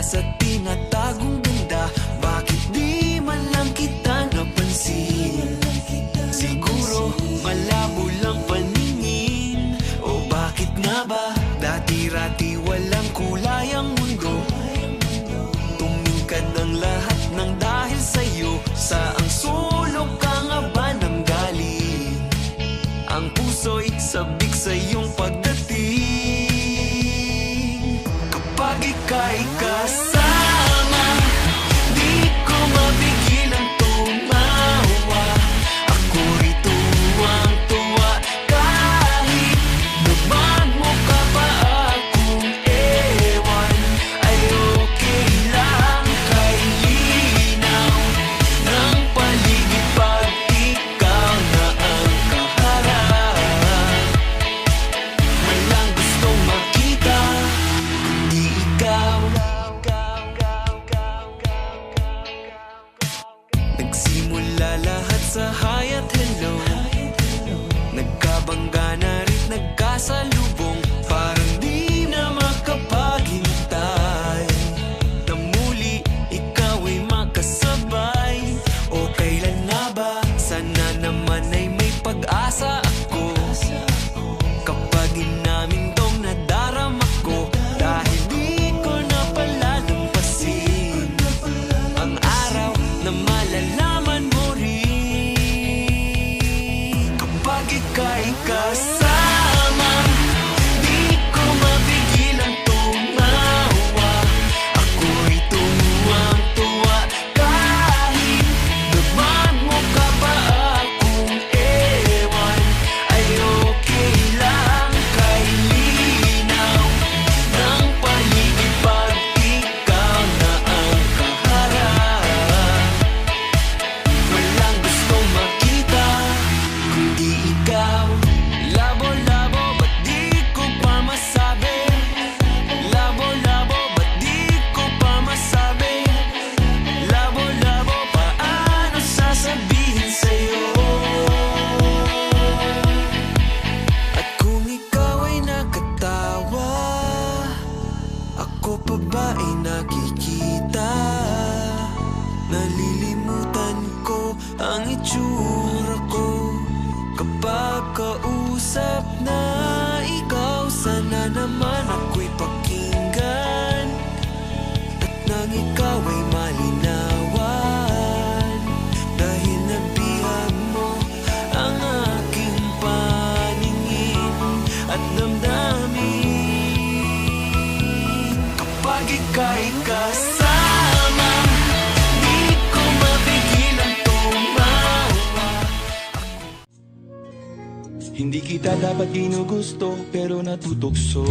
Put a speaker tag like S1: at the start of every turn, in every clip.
S1: sa tinatagong ganda. Bakit di man lang kita napansin? Siguro malabo lang paningin. O bakit nga ba dati-rati walang kulay ang mundo? Tumingkad ang lahat ng dahil sa'yo. Saang sulok ka nga ba nang galing? Ang puso'y sabik sa iyong pagdating. Kapag ika'y kasama, di ko mapigilan tumawa. Ako rin tuwang-tuwa kahit naman mo ka pa akong ewan. Ay okay lang kay linaw ng paligid pag ikaw na ang kaharap. Walang gustong makita kundi ikaw. Nagsimula lahat sa hi at hello. Nagkabangga na rin nagkasalubong. Parang di na makapaghintay na muli ikaw ay makasabay. O kailan nga ba? Sana naman ay may pag-asa ako. Kapag inamin tong nadarama ko, dahil di ko na palalampasin ang araw na malalaman mo rin. Kapag ika'y kasama, di ko mapigilan tumawa. Ako'y tuwang-tuwa kahit naman mo ka pa akong ewan. Ay okay lang kay linaw ng paligid pag ikaw na ang kaharap. Walang gustong makita kundi ikaw. Labo-labo, ba't di ko pa masabi? Labo-labo, ba't di ko pa masabi? Labo-labo, paano sasabihin sa'yo? At kung ikaw ay nakatawa, ako pa ba ay nakikita? Nalilimutan ko ang itsura ko kapag kausap na ikaw. Sana naman ako'y pakinggan at nang ikaw ay malinawan. Dahil nabihag mo ang aking paningin at damdamin. Kapag ika'y kasama, di ko mapigilan tumawa.
S2: Hindi kita dapat ginugusto pero natutokso.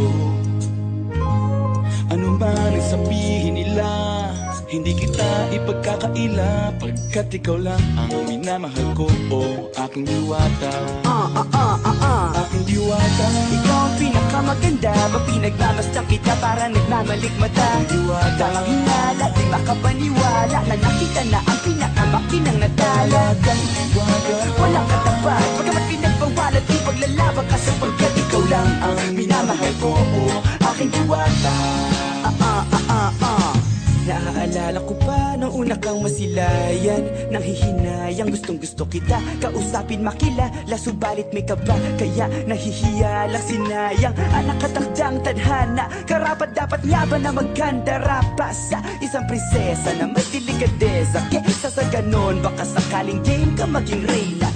S2: Ano man ang sabihin nila, hindi kita ipagkakaila, pagkat ikaw lang ang minamahal ko. O aking diwata, aking diwata.
S3: Ikaw ang pinakamaganda, pag pinagmamasdan kita para nagmamalikmata.
S2: Aking diwata,
S3: Tamang hinala, di makapaniwala na nakita na ang pinakamakinang natala.
S2: talagang diwata.
S3: Walang katapat, pagkamat pinagbawalat di paglalaban ka sapagkat ikaw lang ang minamahal ko. O aking diwata. Naaalala ko pa nung una kang masilayan, nang hihinayang gustong gusto kita kausapin makilala, subalit may kaba kaya nahihiya lang sinayang. Anak katakdang tadhana, karapat dapat nga ba na magkandara pa sa isang prinsesa na may delikadeza? Kesa sa ganon baka sakaling game ka maging reyna.